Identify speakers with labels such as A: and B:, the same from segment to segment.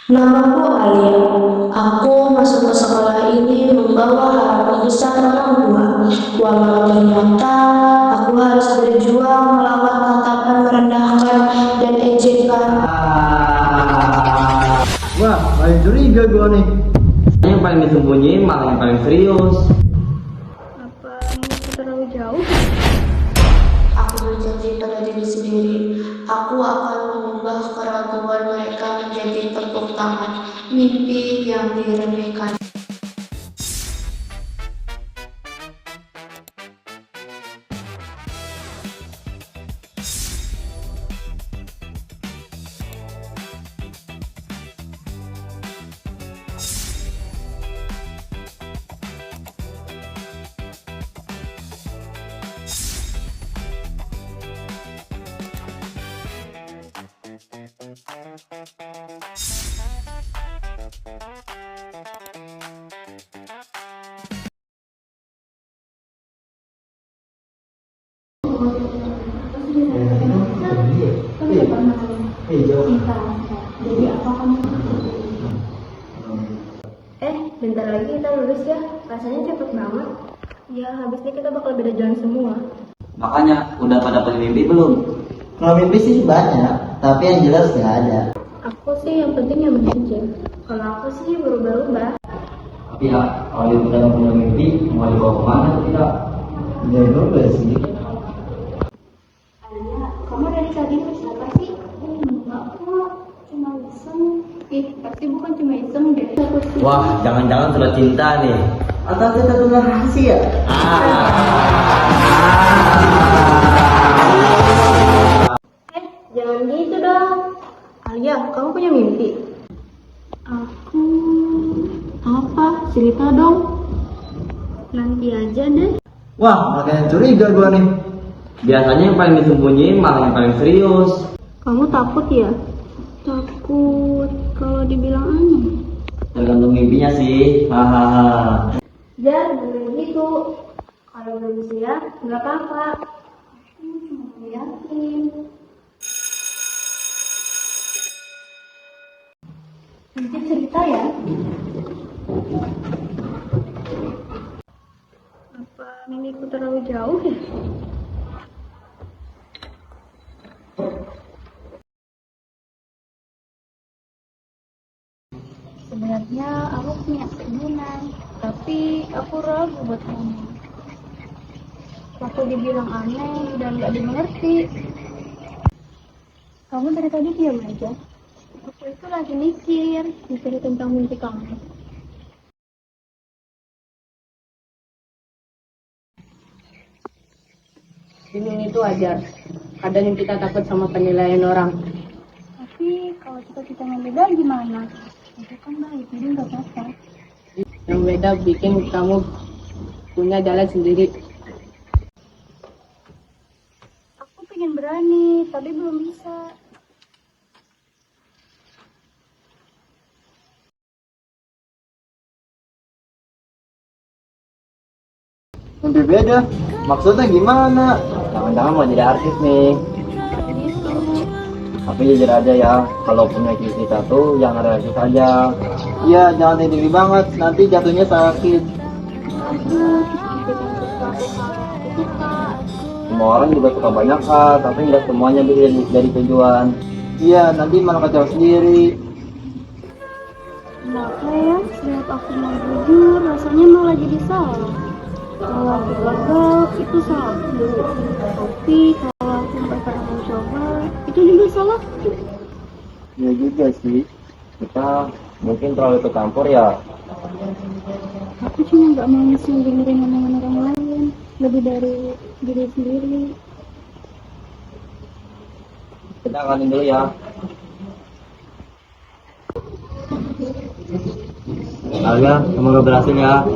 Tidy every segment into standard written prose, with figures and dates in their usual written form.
A: Namaku Alia. Aku masuk ke sekolah ini membawa harapan besar orang tua. Walau ternyata aku harus berjuang melawan tatapan merendahkan dan ejekan.
B: Wah, paling curiga gua nih.
C: Yang paling disembunyiin malah yang paling serius.
D: Apa mimpi terlalu jauh?
A: Aku berjanji pada diri sendiri, aku akan mengubah keraguan mereka menjadi tepuk tangan, mimpi yang diremehkan.
D: Bentar lagi kita lulus ya. Rasanya cepet banget. Ya, habis ini kita bakal beda jalan semua.
C: Makanya udah pada punya mimpi belum?
B: Kalau mimpi sih banyak, tapi yang jelas nggak ada.
D: Aku sih yang penting yang aja. Kalau aku sih berubah-ubah.
C: Tapi ya, kalau ibu udah punya mimpi, mau dibawa kemana tuh kita?
B: Ya juga sih.
D: Alia, kamu dari tadi terus apa sih? Enggak kok, cuma iseng. Pasti bukan cuma iseng deh.
C: Wah, jangan-jangan sudah cinta nih.
B: Atau kita dengar rahasia?
D: Jangan gitu dong. Alia, kamu punya mimpi? Aku... Apa? Cerita dong. Nanti aja deh.
B: Wah, makanya curiga gua nih.
C: Biasanya yang paling disembunyiin malah yang paling serius.
D: Kamu takut ya? Takut kalau dibilang aneh.
C: Tergantung mimpinya sih. Hahaha.
D: Jangan boleh gitu. Kalau belum siap, nggak apa-apa. Aku cuma yakin. Nanti cerita ya. Apa mimpiku terlalu jauh ya? Sebenarnya aku punya keinginan, tapi aku ragu buat ngomong. Waktu dibilang aneh dan gak dimengerti. Kamu dari tadi diam aja. Aku itu lagi mikir tentang mimpi kamu.
E: Ini tuh wajar. Kadang kita takut sama penilaian orang.
D: Tapi kalau kita beda gimana? Itu kan baik, jadi nggak apa-apa.
E: Yang beda bikin kamu punya jalan sendiri.
D: Aku pengen berani, tapi belum bisa.
B: Mimpi beda? Maksudnya gimana? Jangan-jangan mau jadi artis nih. Tapi jujur aja ya, kalau punya cita-cita tuh jangan realistis aja. Iya, jangan tinggi banget, nanti jatuhnya sakit. Semua orang juga suka banyak hal, tapi nggak semuanya bisa jadi tujuan. Iya, nanti malah kecewa sendiri.
D: Kenapa ya? Setiap aku mau jujur, rasanya malah jadi salah. Kalau aku gagal, itu salah. Tapi kalau aku nggak pernah mencoba, itu juga salah.
B: Ya juga sih, kita mungkin terlalu ikut campur ya.
D: Aku cuma nggak mau dengerin omongan orang lain, lebih dari diri sendiri.
B: Kita angkatin dulu ya. Alia, semoga berhasil ya.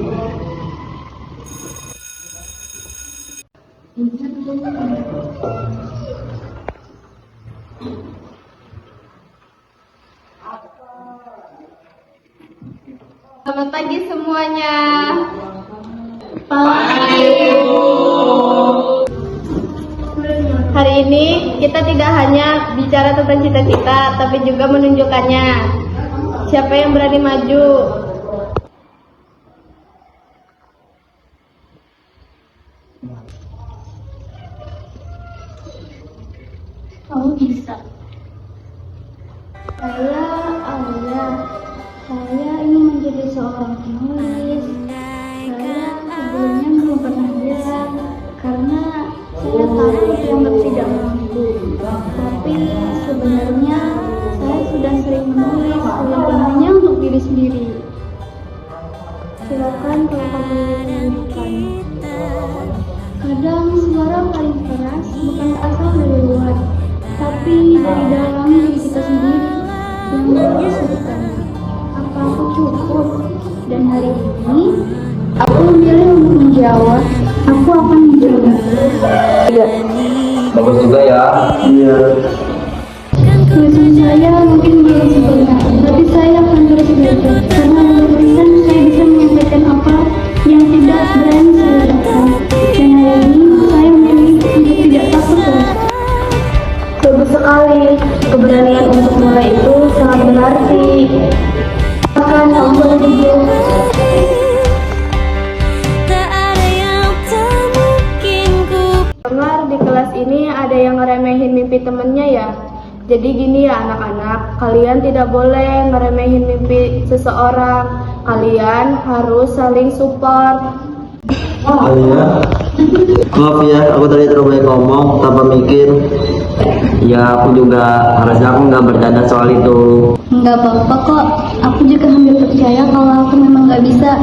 D: Selamat pagi semuanya. Hari ini kita tidak hanya bicara tentang cita-cita, tapi juga menunjukkannya.
E: Siapa yang berani maju?
D: Kamu bisa. Saya ingin menjadi seorang penulis. Saya sebelumnya belum pernah bilang karena saya takut dianggap tidak mampu. Tapi sebenarnya saya sudah sering menulis walaupun hanya untuk diri sendiri. Silakan kalau kamu ingin menunjukkan. Kadang suara paling keras bukan asal dari luar, tapi dari dalam diri kita sendiri yang harus bertanya, apa aku cukup? Dan hari ini aku memilih untuk menjawab, aku akan mencoba.
C: Bagus juga ya.
B: Iya.
D: Tulisan saya mungkin belum sempurna, tapi saya akan terus belajar karena dengan tulisan saya bisa menyampaikan apa yang tidak berani saya katakan. Dan hari ini saya memilih untuk tidak takut terus.
A: Bagus sekali. Keberanian untuk mulai itu sangat berarti. Akan kamu boleh jujur.
E: Dengar di kelas ini ada yang ngeremehin mimpi temennya ya. Jadi gini ya anak-anak, kalian tidak boleh ngeremehin mimpi seseorang. Kalian harus saling support.
B: Oh iya. Maaf ya, aku tadi terlalu banyak ngomong tanpa mikir.
C: Ya aku juga, harusnya aku nggak bercanda soal itu.
D: Nggak apa-apa kok, aku juga hampir percaya kalau aku memang nggak bisa.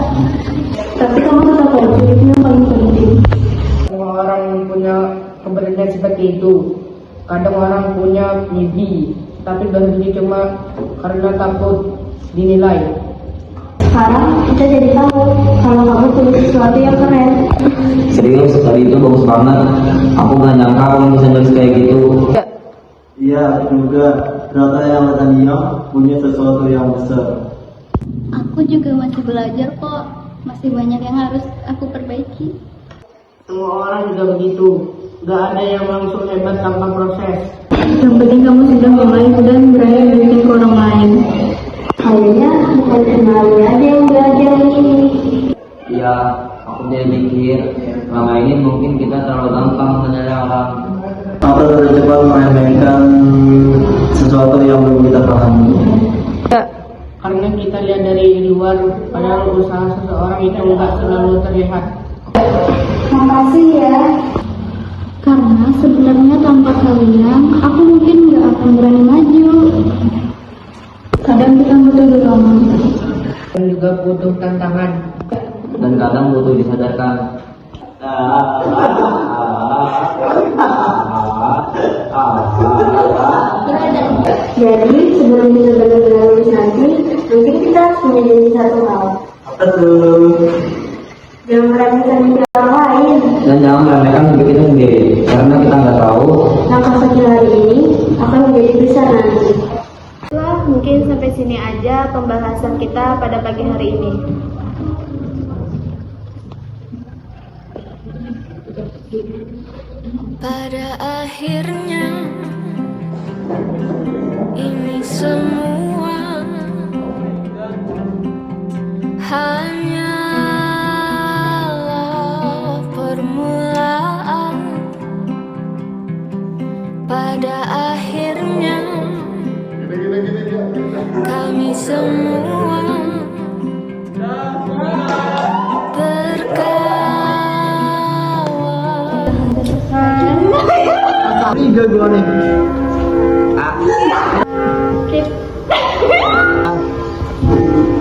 A: Tapi kamu tetap pergi, itu yang paling penting.
E: Semua orang punya keberanian seperti itu. Kadang orang punya mimpi, tapi berhenti cuma karena takut dinilai.
A: Sekarang kita jadi tahu kalau kamu tulis sesuatu yang keren.
C: Serius, tadi itu bagus banget. Aku nggak nyangka kamu bisa nulis kayak gitu.
B: Iya juga. Ternyata yang kata dia punya sesuatu yang besar.
D: Aku juga masih belajar kok, masih banyak yang harus aku perbaiki.
E: Semua orang juga begitu. Gak ada yang langsung hebat tanpa proses.
A: Yang penting kamu sudah mulai dan berani bikin ke orang lain. Kayaknya bukan kenali aja yang belajar ini.
C: Ya, aku jadi mikir, selama ini mungkin kita terlalu gampang menilai orang.
B: Atau terlalu cepat meremehkan sesuatu yang belum kita pahami.
E: Karena kita lihat dari luar, padahal usaha seseorang itu nggak selalu terlihat.
D: Makasih ya. Karena sebenarnya tanpa kalian, aku mungkin nggak akan berani maju. Kadang kita butuh dorongan.
E: Dan juga butuh tantangan.
C: Dan kadang butuh disadarkan.
A: Jadi sebelum bisa benar-benar lulus nanti, mungkin kita harus punya janji satu hal. Jangan meremehkan mimpi orang lain.
C: Dan jangan meremehkan mimpi kita sendiri, karena kita nggak tahu.
A: Langkah kecil hari ini akan menjadi besar nanti.
E: Mungkin sampai sini aja pembahasan kita pada pagi hari ini.
F: Pada akhirnya ini semua hanyalah permulaan. Pada akhirnya kami semua berkawan.
B: Tiga gua nih.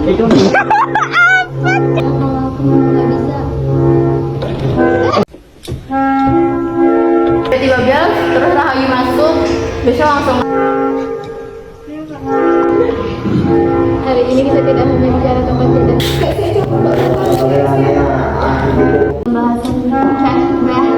B: Itu
D: Kalau aku nggak bisa.
E: Tiba-tiba bel, terus Rahayu masuk, besok langsung. Hari ini kita tidak hanya bicara tempat beda.
A: Pembahasan kan,